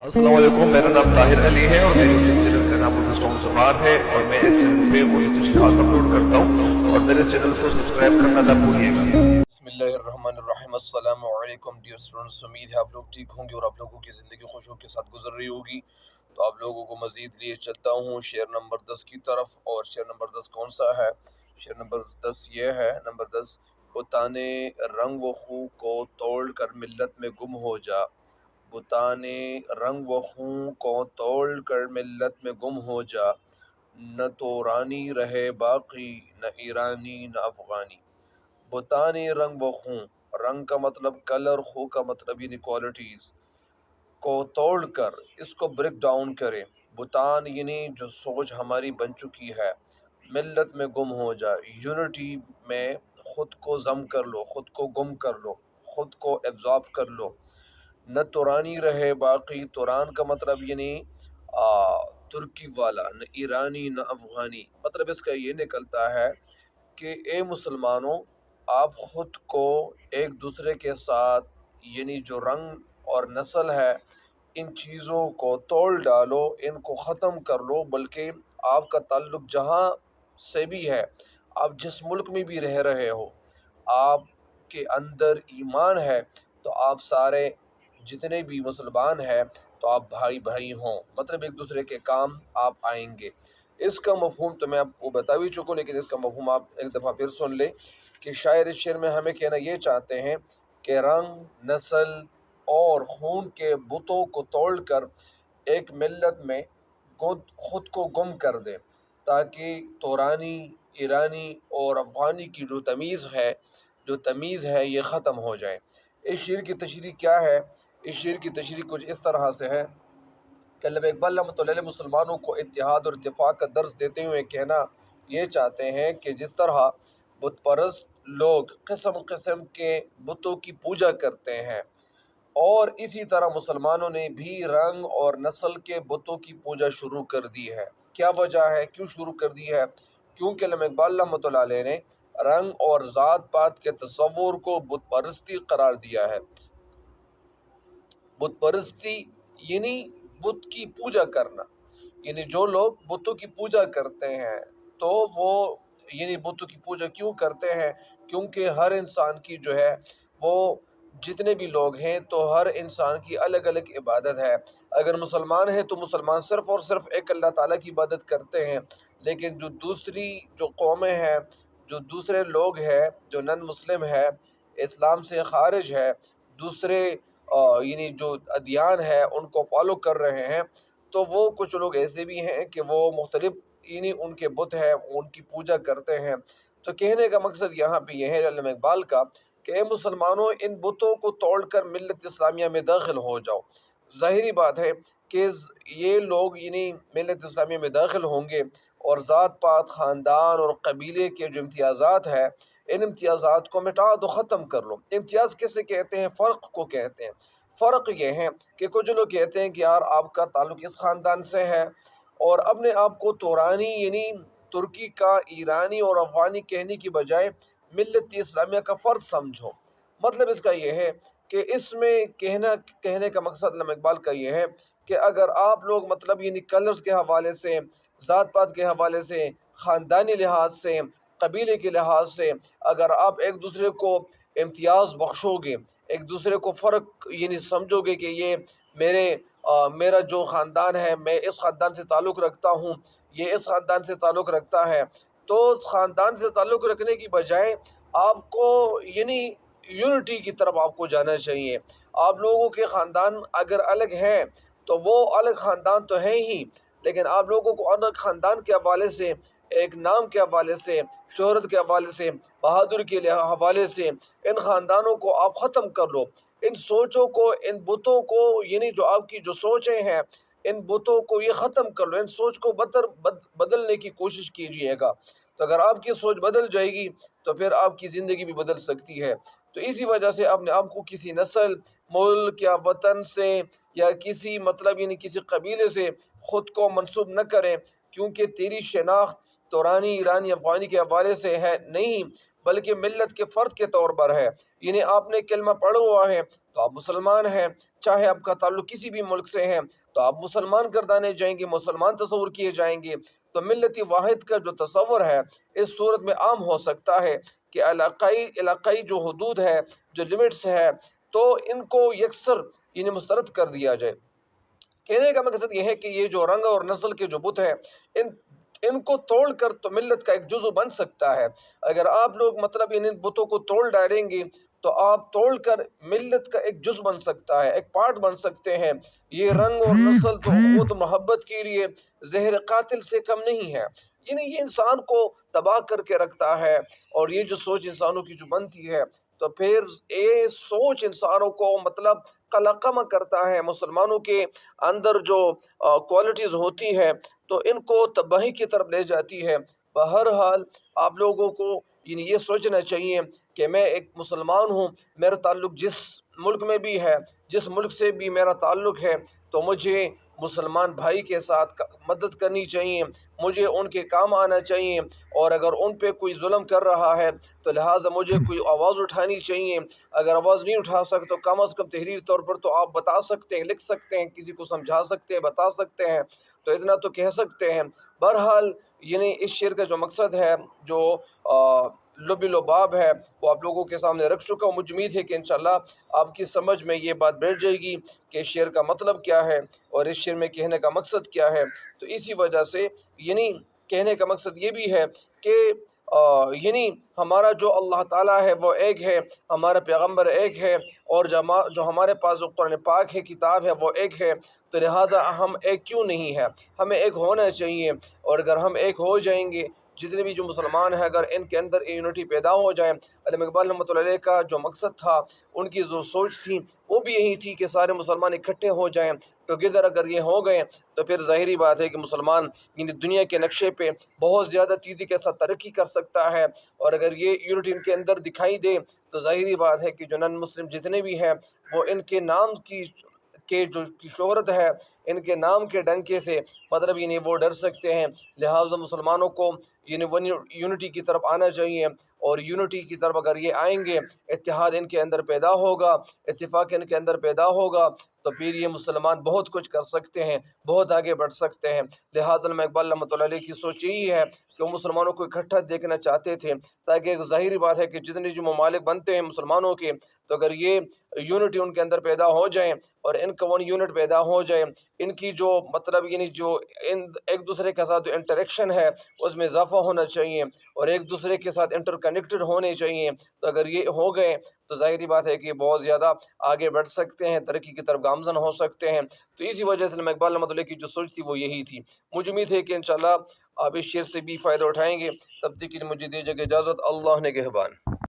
السلام علیکم، میرا نام طاہر علی ہے اور میرے یوٹیوب چینل کا نام اردو زبان ہے اور میں اس چینل پہ اردو تشریحات اپلوڈ کرتا ہوں اور میرے چینل کو سبسکرائب کرنا نہ بھولیے گا۔ بسم اللہ الرحمن الرحیم۔ السلام علیکم ڈیئر اسٹوڈنٹس، امید ہے آپ لوگ ٹھیک ہوں گے اور آپ لوگوں کی زندگی خوشیوں کے ساتھ گزر رہی ہوگی۔ تو آپ لوگوں کو مزید لیے چلتا ہوں شعر نمبر 10 کی طرف، اور شعر نمبر 10 کون سا ہے؟ شعر نمبر 10 یہ ہے، نمبر 10: بتانے رنگ و خو کو توڑ کر ملت میں گم ہو جا، بتانے رنگ و خوں کو توڑ کر ملت میں گم ہو جا، نہ تورانی رہے باقی نہ ایرانی نہ افغانی۔ بتانے رنگ و خوں، رنگ کا مطلب کلر، خوں کا مطلب یعنی کوالٹیز، کو توڑ کر اس کو بریک ڈاؤن کرے، بتان یعنی جو سوچ ہماری بن چکی ہے، ملت میں گم ہو جا، یونٹی میں خود کو ضم کر لو، خود کو گم کر لو، خود کو ایبزارب کر لو۔ نہ تورانی رہے باقی، توران کا مطلب یعنی ترکی والا، نہ ایرانی نہ افغانی۔ مطلب اس کا یہ نکلتا ہے کہ اے مسلمانوں، آپ خود کو ایک دوسرے کے ساتھ یعنی جو رنگ اور نسل ہے ان چیزوں کو توڑ ڈالو، ان کو ختم کر لو، بلکہ آپ کا تعلق جہاں سے بھی ہے، آپ جس ملک میں بھی رہ رہے ہو، آپ کے اندر ایمان ہے تو آپ سارے جتنے بھی مسلمان ہیں تو آپ بھائی بھائی ہوں، مطلب ایک دوسرے کے کام آپ آئیں گے۔ اس کا مفہوم تو میں آپ کو بتا بھی چکا ہوں، لیکن اس کا مفہوم آپ ایک دفعہ پھر سن لیں کہ شاعر اس شعر میں ہمیں کہنا یہ چاہتے ہیں کہ رنگ، نسل اور خون کے بتوں کو توڑ کر ایک ملت میں خود کو گم کر دیں، تاکہ تورانی، ایرانی اور افغانی کی جو تمیز ہے یہ ختم ہو جائے۔ اس شعر کی تشریح کیا ہے؟ اس شعر کی تشریح کچھ اس طرح سے ہے کہ علامہ اقبال رحمۃ اللہ علیہ مسلمانوں کو اتحاد اور اتفاق کا درس دیتے ہوئے کہنا یہ چاہتے ہیں کہ جس طرح بت پرست لوگ قسم قسم کے بتوں کی پوجا کرتے ہیں، اور اسی طرح مسلمانوں نے بھی رنگ اور نسل کے بتوں کی پوجا شروع کر دی ہے۔ کیا وجہ ہے؟ کیوں شروع کر دی ہے؟ کیونکہ علامہ اقبال رحمۃ اللہ علیہ نے رنگ اور ذات پات کے تصور کو بت پرستی قرار دیا ہے۔ بت پرستی یعنی بت کی پوجا کرنا، یعنی جو لوگ بتوں کی پوجا کرتے ہیں تو وہ یعنی بتوں کی پوجا کیوں کرتے ہیں؟ کیونکہ ہر انسان کی جو ہے وہ جتنے بھی لوگ ہیں تو ہر انسان کی الگ الگ عبادت ہے۔ اگر مسلمان ہیں تو مسلمان صرف اور صرف ایک اللہ تعالیٰ کی عبادت کرتے ہیں، لیکن جو دوسری جو قومیں ہیں، جو دوسرے لوگ ہیں، جو نن مسلم ہے، اسلام سے خارج ہے، دوسرے یعنی جو ادیان ہے ان کو فالو کر رہے ہیں، تو وہ کچھ لوگ ایسے بھی ہیں کہ وہ مختلف یعنی ان کے بت ہے ان کی پوجا کرتے ہیں۔ تو کہنے کا مقصد یہاں پہ یہ ہے علامہ اقبال کا کہ اے مسلمانوں، ان بتوں کو توڑ کر ملت اسلامیہ میں داخل ہو جاؤ۔ ظاہری بات ہے کہ یہ لوگ یعنی ملت اسلامیہ میں داخل ہوں گے اور ذات پات، خاندان اور قبیلے کے جو امتیازات ہے ان امتیازات کو مٹا دو، ختم کر لو۔ امتیاز کسے کہتے ہیں؟ فرق کو کہتے ہیں۔ فرق یہ ہے کہ کچھ لوگ کہتے ہیں کہ یار آپ کا تعلق اس خاندان سے ہے، اور اپنے آپ کو تورانی یعنی ترکی کا، ایرانی اور افغانی کہنے کی بجائے ملت اسلامیہ کا فرد سمجھو۔ مطلب اس کا یہ ہے کہ اس میں کہنے کا مقصد علامہ اقبال کا یہ ہے کہ اگر آپ لوگ مطلب یعنی کلرز کے حوالے سے، ذات پات کے حوالے سے، خاندانی لحاظ سے، قبیلے کے لحاظ سے اگر آپ ایک دوسرے کو امتیاز بخشو گے، ایک دوسرے کو فرق یعنی سمجھو گے کہ یہ میرا جو خاندان ہے، میں اس خاندان سے تعلق رکھتا ہوں، یہ اس خاندان سے تعلق رکھتا ہے، تو خاندان سے تعلق رکھنے کی بجائے آپ کو یعنی یونٹی کی طرف آپ کو جانا چاہیے۔ آپ لوگوں کے خاندان اگر الگ ہیں تو وہ الگ خاندان تو ہے ہی، لیکن آپ لوگوں کو الگ خاندان کے حوالے سے، ایک نام کے حوالے سے، شہرت کے حوالے سے، بہادر کے حوالے سے ان خاندانوں کو آپ ختم کر لو۔ ان سوچوں کو، ان بتوں کو یعنی جو آپ کی جو سوچیں ہیں ان بتوں کو یہ ختم کر لو، ان سوچ کو بدلنے کی کوشش کیجیے گا۔ تو اگر آپ کی سوچ بدل جائے گی تو پھر آپ کی زندگی بھی بدل سکتی ہے۔ تو اسی وجہ سے اپنے آپ کو کسی نسل، ملک یا وطن سے یا کسی مطلب یعنی کسی قبیلے سے خود کو منسوب نہ کریں، کیونکہ تیری شناخت تورانی، ایرانی، افغانی کے حوالے سے ہے نہیں، بلکہ ملت کے فرد کے طور پر ہے۔ یعنی آپ نے کلمہ پڑھا ہوا ہے تو آپ مسلمان ہیں، چاہے آپ کا تعلق کسی بھی ملک سے ہے تو آپ مسلمان گردانے جائیں گے، مسلمان تصور کیے جائیں گے۔ تو ملت واحد کا جو تصور ہے اس صورت میں عام ہو سکتا ہے کہ علاقائی جو حدود ہے، جو لمٹس ہے، تو ان کو یکسر یعنی مسترد کر دیا جائے۔ کہنے کا مقصد یہ ہے کہ یہ جو رنگ اور نسل کے جو بت ہیں ان کو توڑ کر تو ملت کا ایک جزو بن سکتا ہے۔ اگر آپ لوگ مطلب ان بتوں کو توڑ ڈالیں گے تو آپ توڑ کر ملت کا ایک جز بن سکتا ہے، ایک پارٹ بن سکتے ہیں۔ یہ رنگ اور نسل تو خود محبت کے لیے زہر قاتل سے کم نہیں ہے۔ یعنی یہ انسان کو تباہ کر کے رکھتا ہے، اور یہ جو سوچ انسانوں کی جو بنتی ہے تو پھر یہ سوچ انسانوں کو مطلب قلقمہ کرتا ہے۔ مسلمانوں کے اندر جو کوالٹیز ہوتی ہے تو ان کو تباہی کی طرف لے جاتی ہے۔ بہرحال آپ لوگوں کو یعنی یہ سوچنا چاہیے کہ میں ایک مسلمان ہوں، میرا تعلق جس ملک میں بھی ہے، جس ملک سے بھی میرا تعلق ہے، تو مجھے مسلمان بھائی کے ساتھ مدد کرنی چاہیے، مجھے ان کے کام آنا چاہیے، اور اگر ان پہ کوئی ظلم کر رہا ہے تو لہٰذا مجھے کوئی آواز اٹھانی چاہیے۔ اگر آواز نہیں اٹھا سکتے تو کم از کم تحریری طور پر تو آپ بتا سکتے ہیں، لکھ سکتے ہیں، کسی کو سمجھا سکتے ہیں، بتا سکتے ہیں، تو اتنا تو کہہ سکتے ہیں۔ بہرحال یعنی اس شعر کا جو مقصد ہے، جو لب لباب ہے، وہ آپ لوگوں کے سامنے رکھ چکا ہوں۔ مجھے امید ہے کہ انشاءاللہ آپ کی سمجھ میں یہ بات بیٹھ جائے گی کہ شعر کا مطلب کیا ہے اور اس شعر میں کہنے کا مقصد کیا ہے۔ تو اسی وجہ سے یعنی کہنے کا مقصد یہ بھی ہے کہ یعنی ہمارا جو اللہ تعالیٰ ہے وہ ایک ہے، ہمارا پیغمبر ایک ہے، اور جو ہمارے پاس جو قرآن پاک ہے، کتاب ہے، وہ ایک ہے۔ تو لہٰذا ہم ایک کیوں نہیں ہے، ہمیں ایک ہونا چاہیے، اور اگر ہم ایک ہو جائیں گے، جتنے بھی جو مسلمان ہیں اگر ان کے اندر یونٹی پیدا ہو جائے۔ علامہ اقبال رحمۃ اللہ علیہ کا جو مقصد تھا، ان کی جو سوچ تھی، وہ بھی یہی تھی کہ سارے مسلمان اکٹھے ہو جائیں۔ تو گدر اگر یہ ہو گئے تو پھر ظاہری بات ہے کہ مسلمان یعنی دنیا کے نقشے پہ بہت زیادہ تیزی کے ساتھ ترقی کر سکتا ہے، اور اگر یہ یونٹی ان کے اندر دکھائی دے تو ظاہری بات ہے کہ جو نان مسلم جتنے بھی ہیں وہ ان کے نام کی جو شہرت ہے، ان کے نام کے ڈنکے سے مطلب یعنی وہ ڈر سکتے ہیں۔ لہٰذا مسلمانوں کو یعنی یونٹی کی طرف آنا چاہیے، اور یونٹی کی طرف اگر یہ آئیں گے، اتحاد ان کے اندر پیدا ہوگا، اتفاق ان کے اندر پیدا ہوگا، تو پھر یہ مسلمان بہت کچھ کر سکتے ہیں، بہت آگے بڑھ سکتے ہیں۔ لہٰذا علامہ اقبال رحمۃ اللہ علیہ کی سوچ یہی ہے کہ وہ مسلمانوں کو اکٹھا دیکھنا چاہتے تھے، تاکہ ایک ظاہری بات ہے کہ جتنے جو ممالک بنتے ہیں مسلمانوں کے، تو اگر یہ یونٹی ان کے اندر پیدا ہو جائیں اور ان کا ون یونٹ پیدا ہو جائے، ان کی جو مطلب یعنی جو ایک دوسرے کے ساتھ جو انٹریکشن ہے اس میں اضافہ ہونا چاہیے، اور ایک دوسرے کے ساتھ انٹر کنیکٹڈ ہونے چاہیے۔ تو اگر یہ ہو گئے تو ظاہری بات ہے کہ بہت زیادہ آگے بڑھ سکتے ہیں، ترقی کی طرف گامزن ہو سکتے ہیں۔ تو اسی وجہ سے علامہ اقبال رحمۃ اللہ کی جو سوچ تھی وہ یہی تھی۔ مجھے امید ہے کہ انشاءاللہ آپ اس شعر سے بھی فائدہ اٹھائیں گے۔ تب تک کے لیے مجھے دیجیے اجازت۔ اللہ نگہبان۔